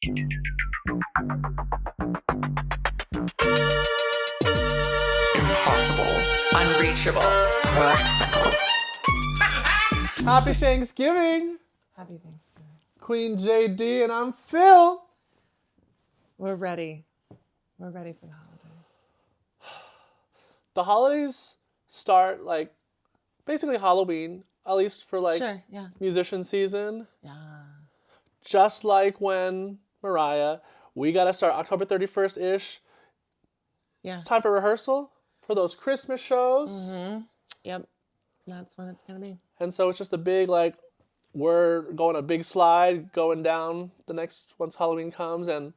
Impossible, unreachable, lexical. Happy Thanksgiving, Happy Thanksgiving. QUEENJD, and I'm Phil. We're ready. We're ready for the holidays. The holidays start like basically Halloween, at least for like Sure, yeah. musician season. Yeah. Just like when Mariah, we gotta start October 31st-ish. Yeah. It's time for rehearsal for those Christmas shows. Mm-hmm. Yep. That's when it's going to be. And so it's just a big, like, we're going a big slide going down the next, once Halloween comes, and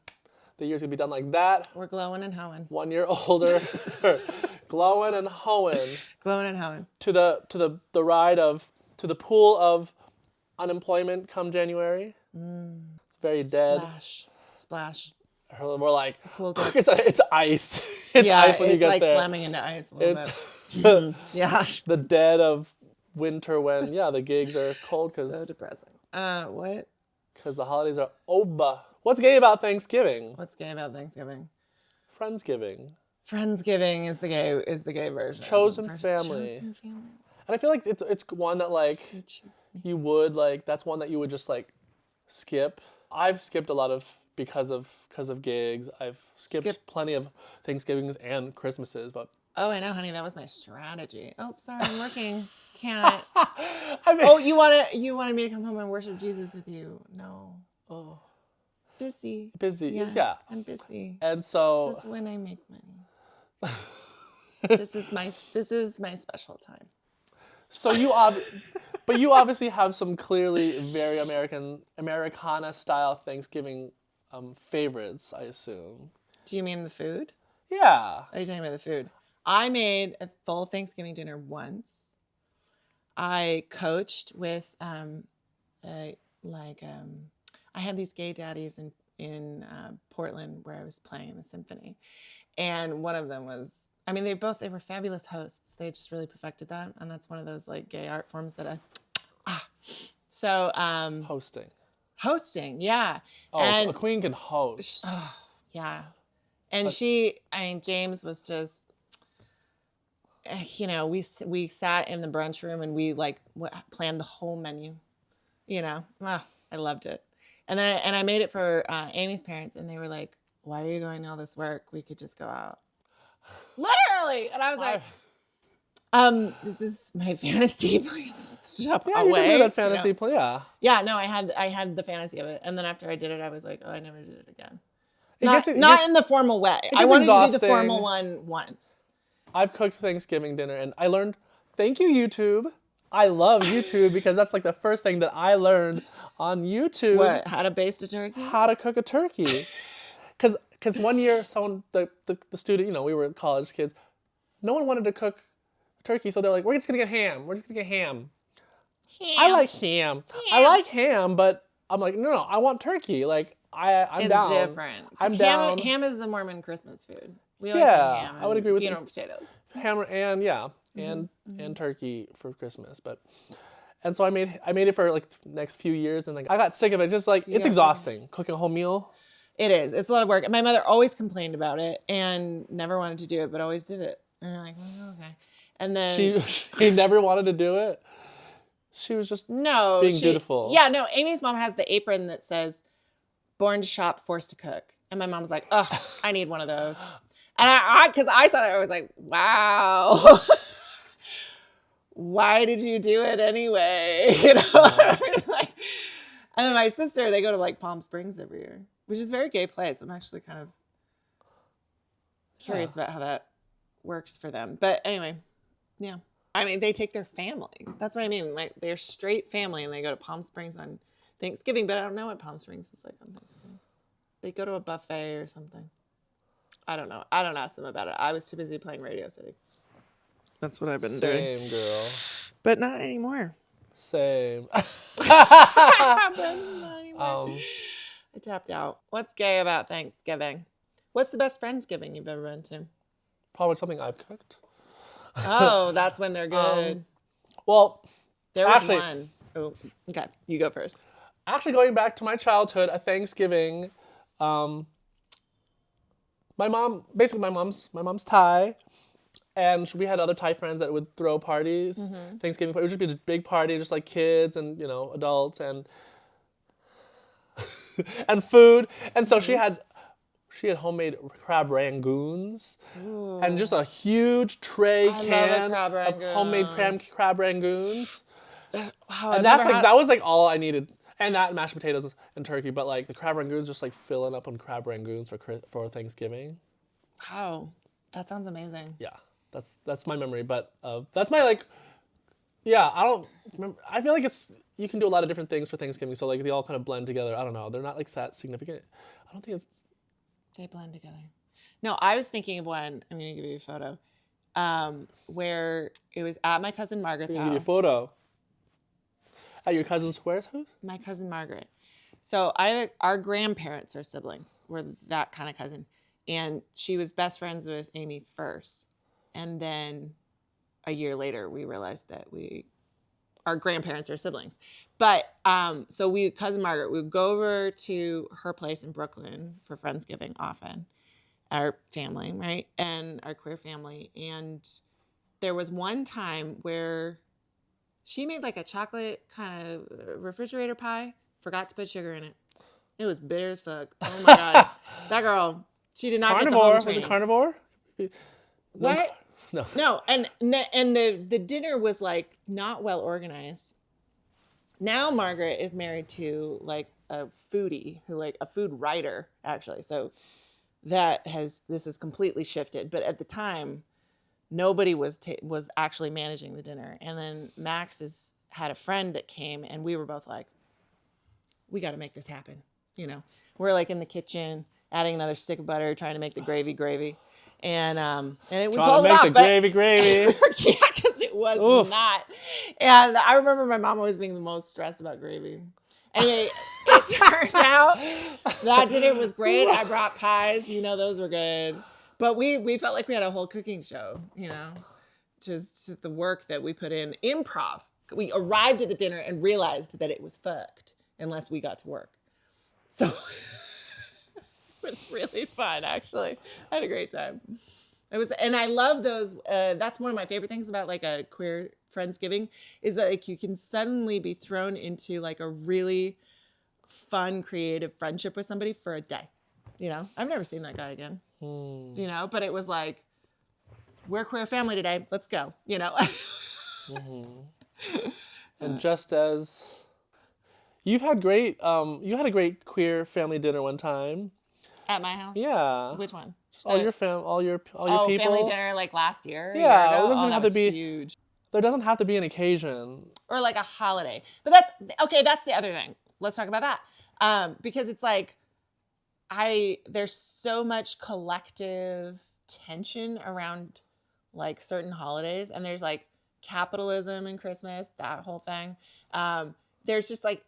the year's gonna be done like that. We're glowing and hoeing. 1 year older, glowing and hoeing. Glowing and hoeing. To the ride of, to the pool of unemployment come January. It's very dead. Splash. Splash. We're like, Cool dip. it's ice. It's ice when you get like there. slamming into ice a little It's bit. Yeah. the dead of winter when, the gigs are cold So because depressing. What? the holidays are over. What's gay about Thanksgiving? What's gay about Thanksgiving? Friendsgiving. Friendsgiving is the gay version. Chosen family. Chosen family. And I feel like it's one that like You choose me. you would like, that's one that you would just like skip. I've skipped a lot of because of gigs. I've skipped plenty of Thanksgivings and Christmases, but Oh, I know, honey. That was my strategy. Oh, sorry, I'm working. Can't. I mean, Oh, you wanted me to come home and worship Jesus with you? No. oh, Busy. busy. Yeah. I'm busy. And so This is when I make money. This is my special time. So you obviously have some clearly very Americana style Thanksgiving favorites, I assume. Do you mean the food? Yeah. Are you talking about the food? I made a full Thanksgiving dinner once. I coached with I had these gay daddies in Portland where I was playing in the symphony, and one of them was. I mean, they were fabulous hosts. They just really perfected that, and that's one of those like gay art forms that So hosting, yeah. Oh, and a queen can host. Oh, yeah. And James was just, we sat in the brunch room and we like planned the whole menu, I loved it. And then, I made it for Amy's parents, and they were like, why are you going to all this work? We could just go out. Literally. And I was like, this is my fantasy. Please step Yeah, away. you can do that fantasy play. Yeah. Yeah, no, I had the fantasy of it. And then after I did it, I was like, oh, I never did it again. It Not gets- in the formal way. I gets wanted to do the exhausting. formal one once. I've cooked Thanksgiving dinner and I learned, thank you, YouTube. I love YouTube because that's like the first thing that I learned on YouTube. What? How to baste a turkey? How to cook a turkey. Because one year, the student, we were college kids, no one wanted to cook turkey, so they're like, we're just gonna get ham. We're just gonna get ham. I like ham. I like ham, but I'm like, no, I want turkey. Like, I'm down. It's different. I'm down. Ham is the Mormon Christmas food. We always have ham. I would agree with funeral you. potatoes. Ham and turkey for Christmas, and so I made it for like the next few years, and like I got sick of it. Just like it's exhausting cooking a whole meal. It is. It's a lot of work. My mother always complained about it and never wanted to do it, but always did it. And you're like, well, okay. And then She never wanted to do it. She was just being dutiful. Yeah, no. Amy's mom has the apron that says, "Born to shop, forced to cook," and my mom was like, "Ugh, I need one of those." And because I saw that, I was like, "Wow, why did you do it anyway?" Like, and then my sister, they go to like Palm Springs every year, which is a very gay place. I'm actually kind of curious about how that works for them. But anyway, yeah. I mean, they take their family. That's what I mean. Like, they're straight family, and they go to Palm Springs on Thanksgiving, but I don't know what Palm Springs is like on Thanksgiving. They go to a buffet or something. I don't know. I don't ask them about it. I was too busy playing Radio City. That's what I've been doing. Same, girl. But not anymore. Same. But not anymore. I tapped out. What's gay about Thanksgiving? What's the best Friendsgiving you've ever been to? Probably something I've cooked. Oh, that's when they're good. Well, There was actually, one. Oh, okay. You go first. Actually, going back to my childhood, a Thanksgiving My mom's Thai, and we had other Thai friends that would throw parties, Thanksgiving parties. It would just be a big party, just like kids and adults and and food. And so she had homemade crab rangoons, and just a huge tray can of homemade crab rangoons. Wow, And that was like all I needed. And that mashed potatoes and turkey, but like the crab rangoons, just like filling up on crab rangoons for Thanksgiving. Wow, that sounds amazing. Yeah, that's my memory. But that's my like, yeah. I don't remember. I feel like you can do a lot of different things for Thanksgiving, so like they all kind of blend together. I don't know. They're not like that significant. I don't think it's. They blend together. No, I was thinking of one. I'm gonna give you a photo, where it was at my cousin Margaret's house. Give you a photo. At your cousin's where's who? My cousin Margaret. So our grandparents are siblings. We're that kind of cousin. And she was best friends with Amy first. And then a year later, we realized that our grandparents are siblings. But so cousin Margaret, we would go over to her place in Brooklyn for Friendsgiving often. Our family, right? And our queer family. And there was one time where she made like a chocolate kind of refrigerator pie, forgot to put sugar in it. It was bitter as fuck. Oh my God. That girl, she did not Carnivore. get the home Was train. it carnivore? What? No. No, and the dinner was like not well organized. Now Margaret is married to like a foodie a food writer actually. So this has completely shifted. But at the time, nobody was actually managing the dinner. And then Max had a friend that came, and we were both like, we got to make this happen. We're like in the kitchen, adding another stick of butter, trying to make the gravy. And we pulled it off. Gravy. Yeah, because it was not. And I remember my mom always being the most stressed about gravy. Anyway, it turns out that dinner was great. I brought pies. Those were good. But we felt like we had a whole cooking show, just the work that we put in. Improv. We arrived at the dinner and realized that it was fucked unless we got to work. So it was really fun, actually. I had a great time. And I love those. That's one of my favorite things about like a queer Friendsgiving is that like you can suddenly be thrown into like a really fun, creative friendship with somebody for a day. I've never seen that guy again. But it was like, we're a queer family today. Let's go. And just as you had a great queer family dinner one time at my house. Yeah. Which one? Just all your people. Family dinner like last year. Yeah, it doesn't have to be huge. There doesn't have to be an occasion or like a holiday. But that's the other thing. Let's talk about that. Because it's like there's so much collective tension around like certain holidays, and there's like capitalism and Christmas, that whole thing. There's just like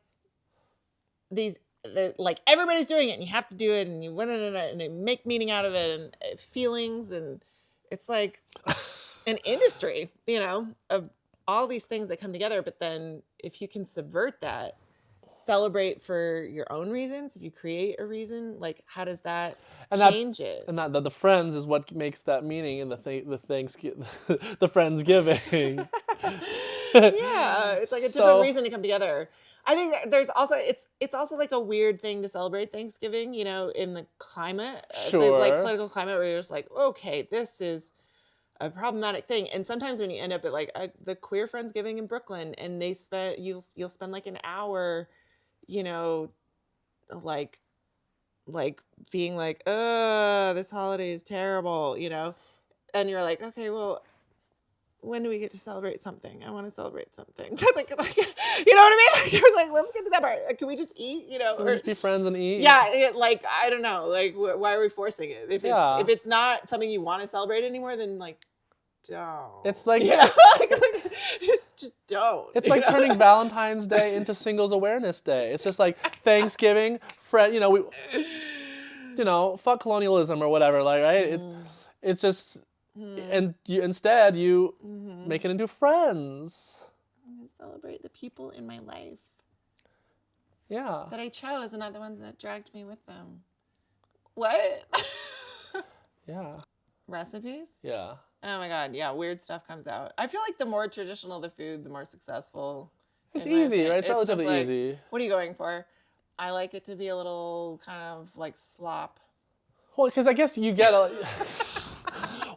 like everybody's doing it and you have to do it and you win it and you make meaning out of it and feelings, and it's like an industry, of all these things that come together. But then if you can subvert that, celebrate for your own reasons, if you create a reason, like how does that change it? And that the friends is what makes that meaning in the Thanksgiving, the Friendsgiving. Yeah, it's like a different reason to come together. I think that there's also it's also like a weird thing to celebrate Thanksgiving, in the climate, sure, like political climate, where you're just like, okay, this is a problematic thing. And sometimes when you end up at like the queer Friendsgiving in Brooklyn, and you'll spend like an hour, like being like, this holiday is terrible, and you're like, okay, well, when do we get to celebrate something? I want to celebrate something. like, you know what I mean? I was like, let's get to that part. Like, can we just eat? Can we just be friends and eat? Yeah, I don't know. Like, why are we forcing it? If it's not something you want to celebrate anymore, then like, don't. It's like, just don't. It's like turning Valentine's Day into Singles Awareness Day. It's just like Thanksgiving, fuck colonialism or whatever. Like, right? It's just. And instead you make it into friends. I'm gonna celebrate the people in my life. Yeah. That I chose, and not the ones that dragged me with them. What? Yeah. Recipes? Yeah. Oh my God. Yeah. Weird stuff comes out. I feel like the more traditional the food, the more successful. It's in my easy, opinion. right? It's just relatively like, easy. What are you going for? I like it to be a little kind of like slop. Well, because I guess you get a.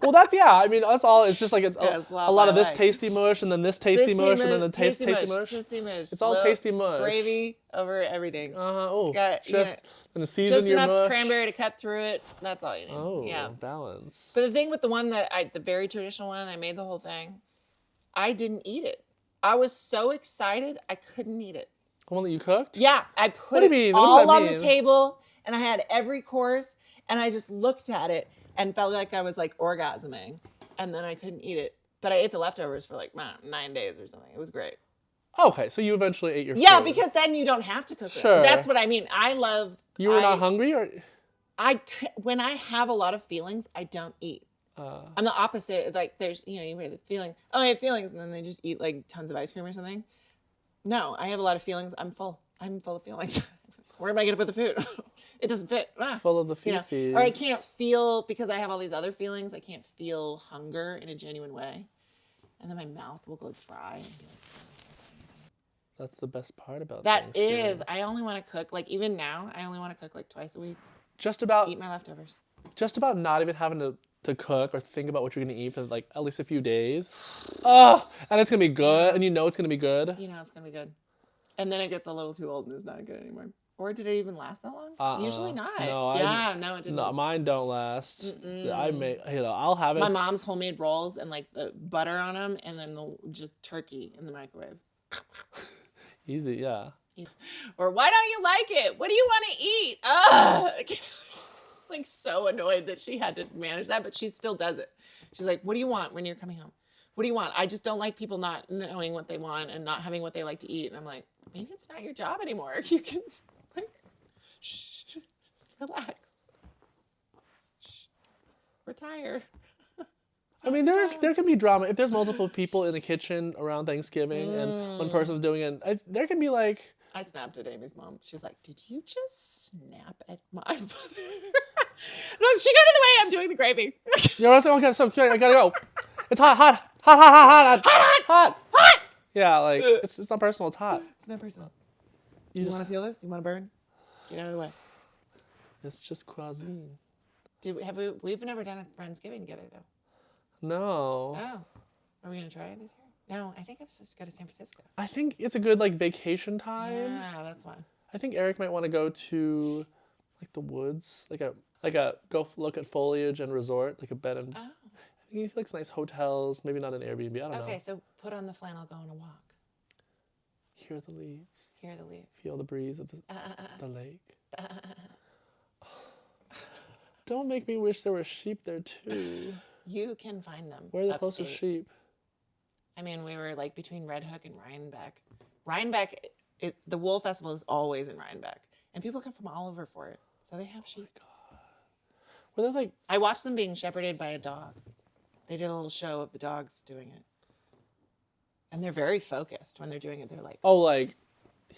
Well, that's I mean, that's all. It's just like it's Yeah, a lot of this like. tasty mush, and then this tasty mush, and then the tasty mush. Tasty mush. It's all tasty mush. Gravy over everything. Oh, Got, just and season just your enough mush. cranberry to cut through it. That's all you need. Oh, yeah. balance. But the thing with the one the very traditional one, I made the whole thing. I didn't eat it. I was so excited, I couldn't eat it. The one that you cooked? Yeah, I put What do you mean? it What does all that on the mean? table, and I had every course, and I just looked at it and felt like I was like orgasming, and then I couldn't eat it. But I ate the leftovers for like 9 days or something. It was great. Okay, so you eventually ate your Yeah, food. because then you don't have to cook Sure. it. That's what I mean. I love. You were not hungry, or When I have a lot of feelings, I don't eat. I'm the opposite. Like there's, you have the feeling, oh, I have feelings, and then they just eat like tons of ice cream or something. No, I have a lot of feelings. I'm full. I'm full of feelings. Where am I going to put the food? It doesn't fit. full of the feces. Or I can't feel, because I have all these other feelings, I can't feel hunger in a genuine way. And then my mouth will go dry. And be like, That's the best part about that Thanksgiving. is, I only want to cook, like even now, I only want to cook like twice a week. Just about Eat my leftovers. not even having to cook or think about what you're gonna eat for like at least a few days. Oh, and it's gonna be good, and you know it's gonna be good. You know it's going to be good. And then it gets a little too old and it's not good anymore. Or did it even last that long? Usually not. No, no, it didn't. No, mine don't last. I make, I'll have it. My mom's homemade rolls and like the butter on them, and then just turkey in the microwave. Easy, yeah. Or why don't you like it? What do you want to eat? Ugh. She's like so annoyed that she had to manage that, but she still does it. She's like, what do you want when you're coming home? What do you want? I just don't like people not knowing what they want and not having what they like to eat. And I'm like, maybe it's not your job anymore. You can like, just relax. Retire. I mean, there can be drama if there's multiple people in the kitchen around Thanksgiving and one person's doing it. There can be like. I snapped at Amy's mom. She's like, "Did you just snap at my mother?" No, she got in the way. I'm doing the gravy. You're also okay. So I gotta go. It's hot. Yeah, like it's not personal. It's hot. It's not personal. You want to feel this? You want to burn? Get out of the way. It's just cuisine. We've never done a Friendsgiving together though. No. Oh, are we gonna try it this year? No, I think I'm supposed to go to San Francisco. I think it's a good like vacation time. Yeah, that's fine. I think Eric might want to go to like the woods, like a go look at foliage and resort, like a bed and. Oh. I think he likes nice hotels, maybe not an Airbnb. I don't know. Okay, so put on the flannel, go on a walk. Hear the leaves. Hear the leaves. Feel the breeze of the lake. Don't make me wish there were sheep there too. You can find them. Where are the upstate. closest sheep? I mean, we were like between Red Hook and Rhinebeck. Rhinebeck, the Wool Festival is always in Rhinebeck, and people come from all over for it. So they have sheep. Oh my God. Were they like? I watched them being shepherded by a dog. They did a little show of the dogs doing it, and they're very focused when they're doing it. They're like, Oh, like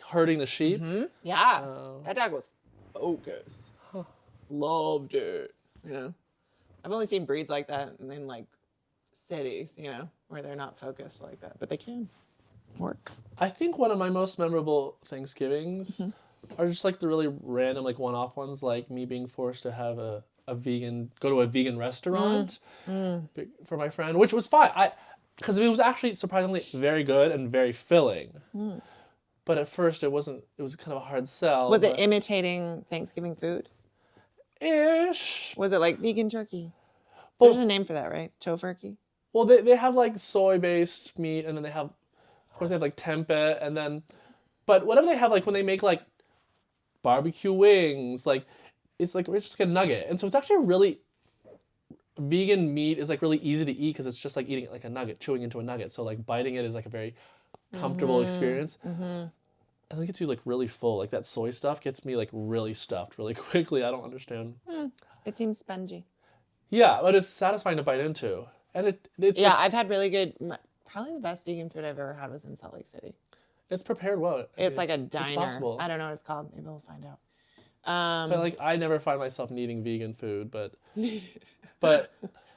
herding the sheep. yeah, Oh. that dog was focused. Loved it. I've only seen breeds like that in like cities, where they're not focused like that, but they can work. I think one of my most memorable Thanksgivings are just like the really random, like one-off ones, like me being forced to have go to a vegan restaurant for my friend, which was fine. Because it was actually surprisingly very good and very filling. But at first it wasn't. It was kind of a hard sell. Was it imitating Thanksgiving food? Ish. Was it like vegan turkey? Well- There's a name for that, right? Tofurkey? Well, they have like soy-based meat, and then they have, of course, they have like tempeh, and then, but whatever they have, like when they make like barbecue wings, like it's just like a nugget, and so it's actually really, vegan meat is like really easy to eat because it's just like eating it like a nugget, chewing into a nugget. So like biting it is like a very comfortable experience. I think it's like really full. Like that soy stuff gets me like really stuffed really quickly. I don't understand. It seems spongy. Yeah, but it's satisfying to bite into. And it's Yeah, like, I've had really good, probably the best vegan food I've ever had was in Salt Lake City. it's prepared well. It's like a It's diner. possible. I don't know what it's called. Maybe we'll find out. But like, I never find myself needing vegan food, but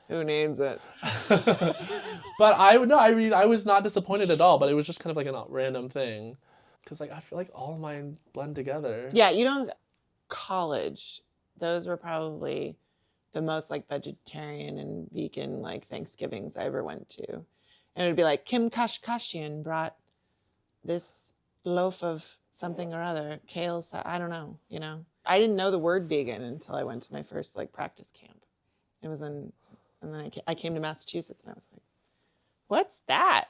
Who needs it? but I mean, I was not disappointed at all. But it was just kind of like a random thing, because like I feel like all of mine blend together. Yeah, you don't. College, those were probably the most like vegetarian and vegan like Thanksgivings I ever went to, and it would be like Kim Kashkashian brought this loaf of something or other, kale. I don't know. You know, I didn't know the word vegan until I went to my first like practice camp. It was in, and then I came to Massachusetts and I was like, "What's that?"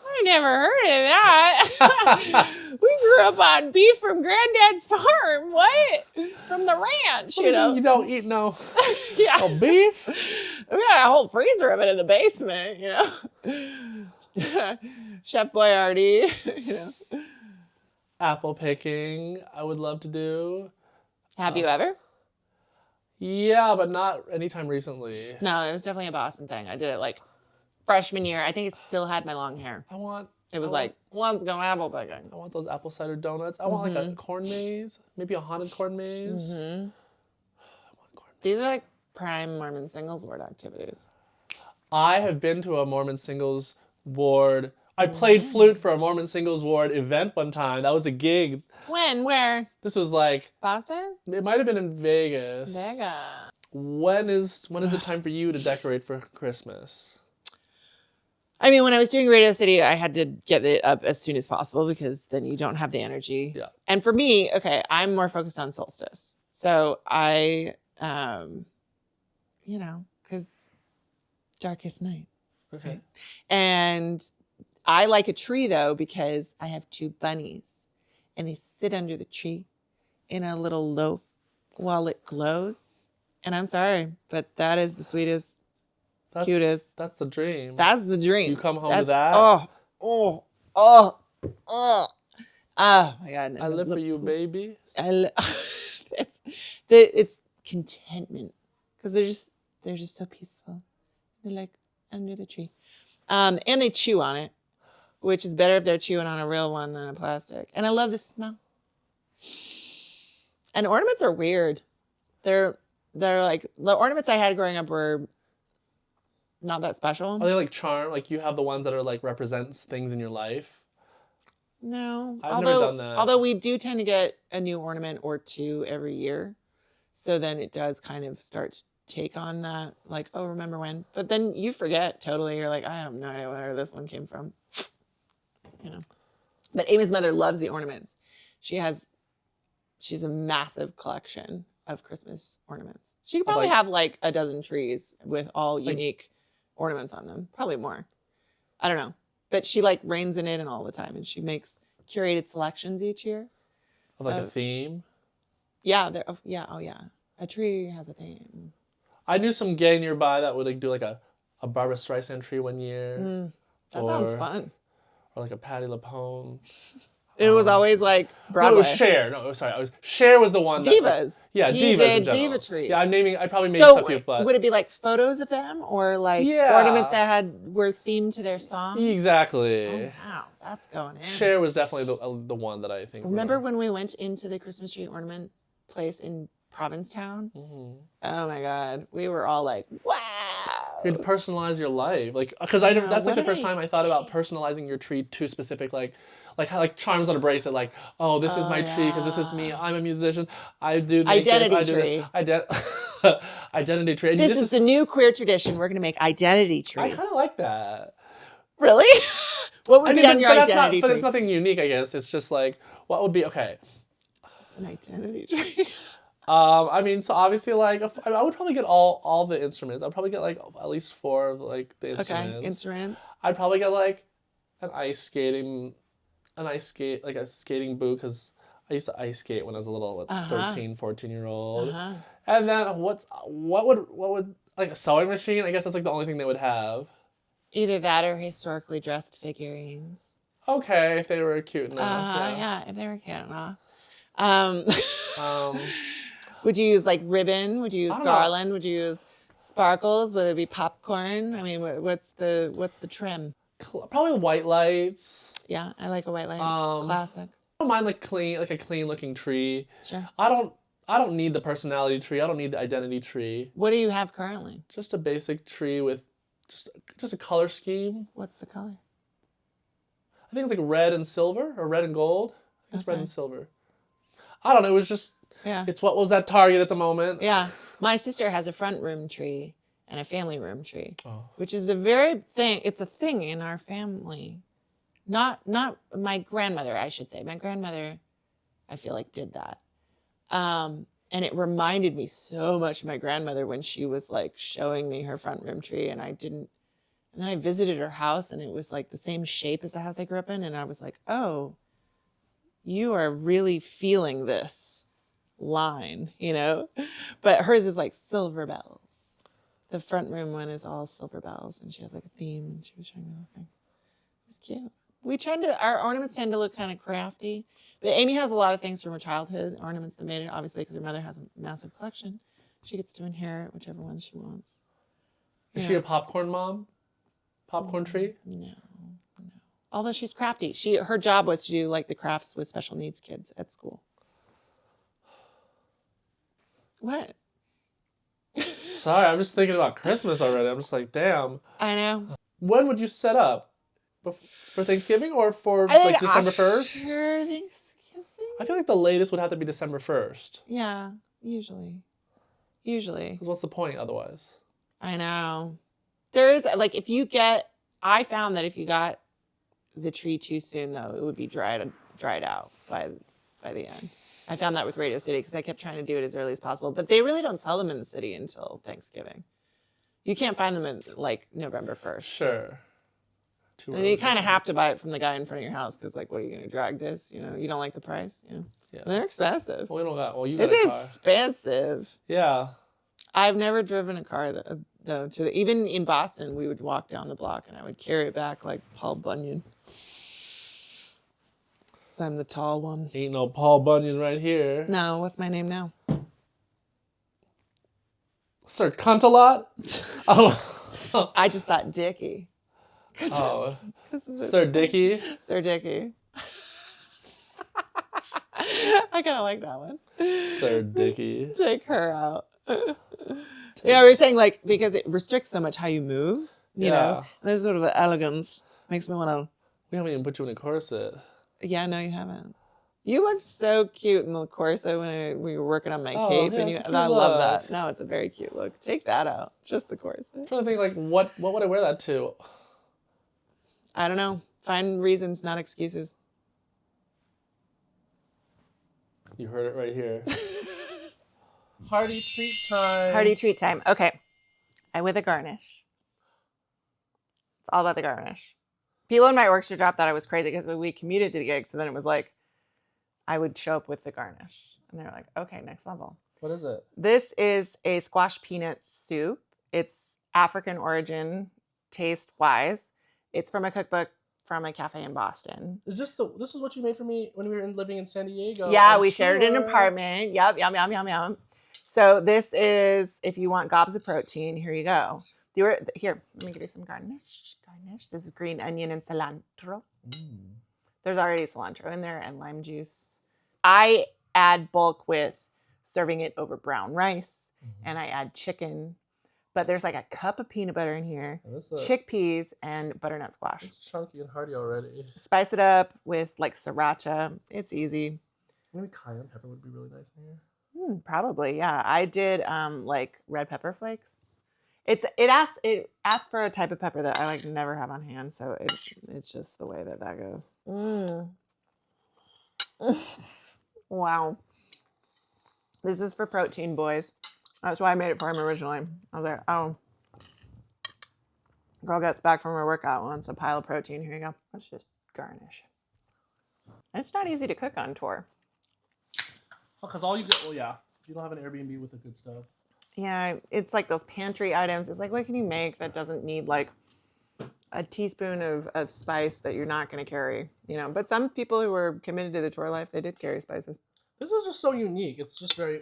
I never heard of that. We grew up on beef from Granddad's farm. What? From the ranch, you know. You don't eat no beef. We got a whole freezer of it in the basement, you know. Chef Boyardee, you know. Apple picking, I would love to do. Have you ever? Yeah, but not anytime recently. No, it was definitely a Boston thing. I did it like freshman year. I think it still had my long hair. It was like, let's go apple picking. I want those apple cider donuts. I want like a corn maze, maybe a haunted corn maze. I want corn maze. These are like prime Mormon singles ward activities. I have been to a Mormon singles ward. I played flute for a Mormon singles ward event one time. That was a gig. When? Where? This was like Boston? It might have been in Vegas. Vegas. When is it time for you to decorate for Christmas? I mean, when I was doing Radio City, I had to get it up as soon as possible because then you don't have the energy. Yeah. And for me, okay, I'm more focused on solstice. So I, you know, because darkest night. Okay. Right? And I like a tree though because I have 2 bunnies and they sit under the tree in a little loaf while it glows. And I'm sorry, but that is the sweetest, cutest. That's the dream. That's the dream. You come home to that? Oh my God. I live for you, baby. It's contentment because they're just so peaceful. They're like under the tree. And they chew on it, which is better if they're chewing on a real one than a plastic. And I love the smell. And ornaments are weird. They're like, the ornaments I had growing up were not that special. Are they like charm? Like you have the ones that are like represents things in your life? No. I've never done that. Although we do tend to get a new ornament or 2 every year. So then it does kind of start to take on that, like, oh, remember when? But then you forget totally. You're like, I have no idea where this one came from. You know. But Amy's mother loves the ornaments. She's a massive collection of Christmas ornaments. She could probably have like a dozen trees with all unique ornaments on them. Probably more. I don't know. But she like reins in it and all the time. And she makes curated selections each year. Of like a theme? Yeah. Oh yeah. A tree has a theme. I knew some gay nearby that would like do like a Barbra Streisand tree one year. That sounds fun. Or like a Patti LuPone. It was always like Broadway. No, it was Cher. No, sorry. Cher was the one. Divas. Yeah, he divas did in general. diva trees. Yeah, I probably made stuff here, but would it be like photos of them or like Yeah. ornaments that were themed to their song? Exactly. Oh, wow, that's going in. Cher was definitely the one that I think. Remember when we went into the Christmas tree ornament place in Provincetown? Mm-hmm. Oh my God, we were all like, wow. You had to personalize your life, like because I never. That's like what the first did I time I thought about personalizing your tree to specific, like how like charms on a bracelet, like oh this is my tree because this is me. I'm a musician. I do Identity this, tree. I do this. Identity tree. And This is the new queer tradition. We're going to make identity trees. I kind of like that. Really? What would be on your identity tree? But it's nothing unique, I guess. It's just like what would be okay. It's an identity tree. I mean, so obviously, like, I would probably get all the instruments. I'd probably get like at least 4 of like the instruments. Okay, instruments. I'd probably get like an ice skate, like a skating boot, because I used to ice skate when I was a little 13, 14-year-old. And then what would like a sewing machine? I guess that's like the only thing they would have. Either that or historically dressed figurines. Okay, if they were cute enough. Yeah, if they were cute enough. Would you use like ribbon? Would you use garland? Would you use sparkles? Would it be popcorn? I mean, what's the trim? Probably white lights. Yeah, I like a white light. Classic. I don't mind like a clean looking tree. Sure. I don't need the personality tree. I don't need the identity tree. What do you have currently? Just a basic tree with just a color scheme. What's the color? I think it's like red and silver or red and gold. I think it's red Okay. and silver. I don't know. It was just, it's what was at Target at the moment. Yeah. My sister has a front room tree and a family room tree, Oh. which is a very thing. It's a thing in our family. Not my grandmother, I should say. My grandmother, I feel like, did that. And it reminded me so much of my grandmother when she was like showing me her front room tree, and I didn't. And then I visited her house, and it was like the same shape as the house I grew up in, and I was like, oh, you are really feeling this line, you know? But hers is like silver bells. The front room one is all silver bells, and she has like a theme, and she was showing me all the things. It was cute. Our ornaments tend to look kind of crafty. But Amy has a lot of things from her childhood, ornaments that made it, obviously, because her mother has a massive collection. She gets to inherit whichever one she wants. Is she a popcorn mom? Popcorn tree? No. Although she's crafty. Her job was to do like the crafts with special needs kids at school. What? Sorry, I'm just thinking about Christmas already. I'm just like, damn. I know. When would you set up? For Thanksgiving or for like December 1st? Sure, Thanksgiving. I feel like the latest would have to be December 1st. Yeah, usually. Because what's the point otherwise? I know. There is, like, I found that if you got the tree too soon, though, it would be dried out by the end. I found that with Radio City because I kept trying to do it as early as possible. But they really don't sell them in the city until Thanksgiving. You can't find them in, like, November 1st. Sure. And you kind of have to buy it from the guy in front of your house because, like, what are you going to drag this? You know, you don't like the price. You know, yeah. And they're expensive. Well, we don't got. Well, you got This a is car. expensive. Yeah. I've never driven a car though. Even in Boston, we would walk down the block and I would carry it back like Paul Bunyan. So I'm the tall one. Ain't no Paul Bunyan right here. No, what's my name now? Sir Cunt-a-lot? Oh. I just thought Dickie. Oh. Sir Dickie? Sir Dickie. I kind of like that one. Sir Dickie. Take her out. Yeah, we were saying, like, because it restricts so much how you move, you know? And there's sort of the elegance. Makes me want to... We haven't even put you in a corset. Yeah, no, you haven't. You looked so cute in the corset when we were working on my cape, yeah, and I love that. No, it's a very cute look. Take that out. Just the corset. I'm trying to think, like, what would I wear that to? I don't know. Find reasons, not excuses. You heard it right here. Hearty treat time. Hearty treat time. Okay. I with a garnish. It's all about the garnish. People in my orchestra job thought I was crazy because we commuted to the gig, so then it was like I would show up with the garnish. And they're like, okay, next level. What is it? This is a squash peanut soup. It's African origin, taste-wise. It's from a cookbook from a cafe in Boston. Is this what you made for me when we were living in San Diego? Yeah, we shared an apartment. Yep, yum, yum, yum, yum. So this is, if you want gobs of protein, here you go. Here, let me give you some garnish. This is green onion and cilantro. There's already cilantro in there and lime juice. I add bulk with serving it over brown rice, and I add chicken. But there's like a cup of peanut butter in here, chickpeas, and butternut squash. It's chunky and hearty already. Spice it up with like sriracha. It's easy. Maybe cayenne pepper would be really nice in here. Probably, yeah. I did like red pepper flakes. It asks for a type of pepper that I like never have on hand, so it's just the way that goes. Wow. This is for protein, boys. That's why I made it for him originally. I was like, oh, girl gets back from her workout, wants a pile of protein. Here you go. Let's just garnish. And it's not easy to cook on tour. Because all you get, you don't have an Airbnb with the good stuff. Yeah, it's like those pantry items. It's like, what can you make that doesn't need like a teaspoon of spice that you're not going to carry, you know? But some people who were committed to the tour life, they did carry spices. This is just so unique. It's just very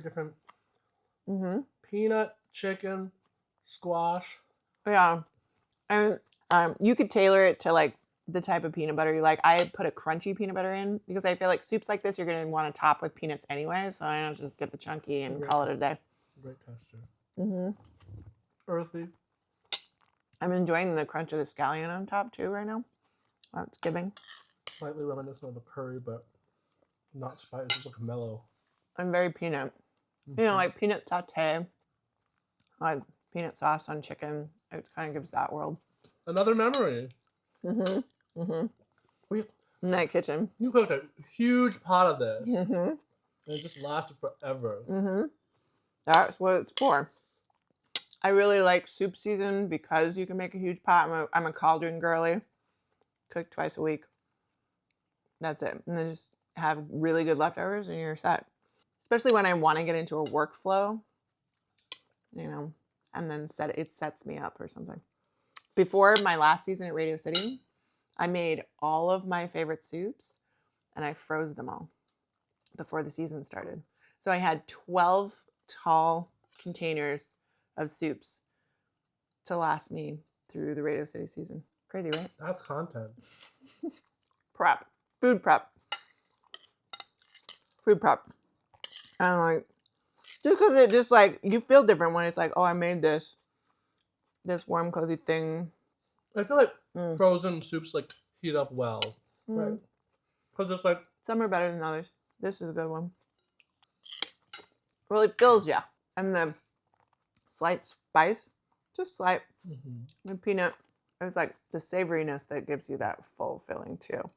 different. Peanut, chicken, squash. Yeah. And You could tailor it to like the type of peanut butter you like. I put a crunchy peanut butter in because I feel like soups like this you're gonna want to top with peanuts anyway. So I don't just get the chunky and call it a day. Great texture. Mm-hmm. Earthy. I'm enjoying the crunch of the scallion on top too right now. It's giving. Slightly reminiscent of the curry, but not spicy. It's like mellow. I'm very peanut. You know, like peanut satay, like peanut sauce on chicken. It kind of gives that world. Another memory. Mm-hmm. Mm-hmm. We, In that kitchen. you cooked a huge pot of this. Mm-hmm. And it just lasted forever. Mm-hmm. That's what it's for. I really like soup season because you can make a huge pot. I'm a cauldron girlie. Cook twice a week. That's it. And then just have really good leftovers and you're set. Especially when I want to get into a workflow, you know, and then it sets me up or something. Before my last season at Radio City, I made all of my favorite soups and I froze them all before the season started. So I had 12 tall containers of soups to last me through the Radio City season. Crazy, right? That's content. Prep. Food prep. Food prep. And like, just because it just like, you feel different when it's like, oh, I made this warm, cozy thing. I feel like frozen soups like heat up well, right? Because it's like Some are better than others. This is a good one. Really fills ya. And the slight spice, just slight. The peanut, it's like the savoriness that gives you that full filling too.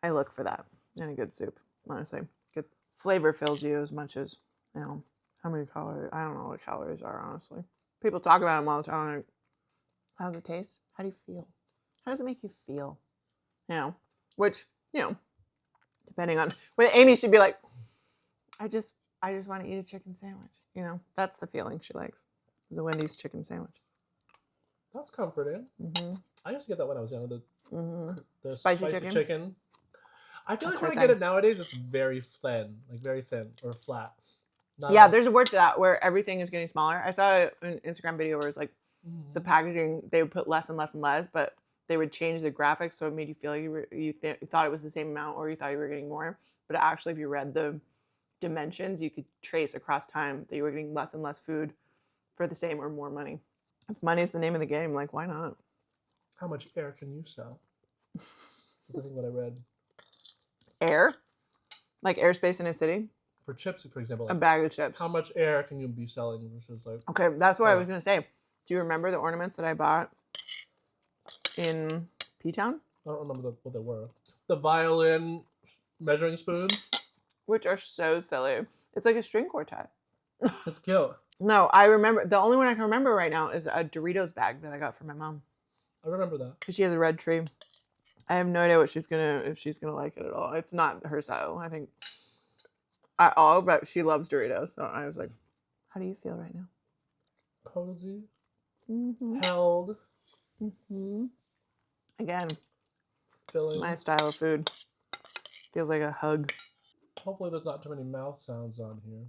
I look for that in a good soup, honestly. Good flavor fills you as much as, you know, how many calories. I don't know what calories are, honestly. People talk about them all the time. Like, how does it taste? How do you feel? How does it make you feel? You know, which, you know, depending on, but Amy should be like, I just want to eat a chicken sandwich. You know, that's the feeling she likes. Is a Wendy's chicken sandwich. that's comforting. I used to get that when I was young. The Spicy spicy chicken? chicken. I feel That's like when her I get thing. it nowadays, it's very thin, like very thin or flat. Not Yeah, like- there's a word for that where everything is getting smaller. I saw an Instagram video where it's like the packaging, they would put less and less and less, but they would change the graphics so it made you feel like you thought it was the same amount or you thought you were getting more. But actually, if you read the dimensions, you could trace across time that you were getting less and less food for the same or more money. If money's the name of the game, like, why not? How much air can you sell? That's I think what I read. Air? Like airspace in a city? For chips, for example. A Like, bag of chips. how much air can you be selling versus like... Okay, that's what I was going to say. Do you remember the ornaments that I bought in P-Town? I don't remember what they were. The violin measuring spoons. Which are so silly. It's like a string quartet. It's cute. No, I remember. The only one I can remember right now is a Doritos bag that I got from my mom. I remember that. Because she has a red tree. I have no idea what if she's gonna like it at all. It's not her style, I think, at all. But she loves Doritos, so I was like, "How do you feel right now?" Cozy. Mm-hmm. Held. Mm-hmm. Again, Filling. it's my style of food. Feels like a hug. Hopefully there's not too many mouth sounds on here.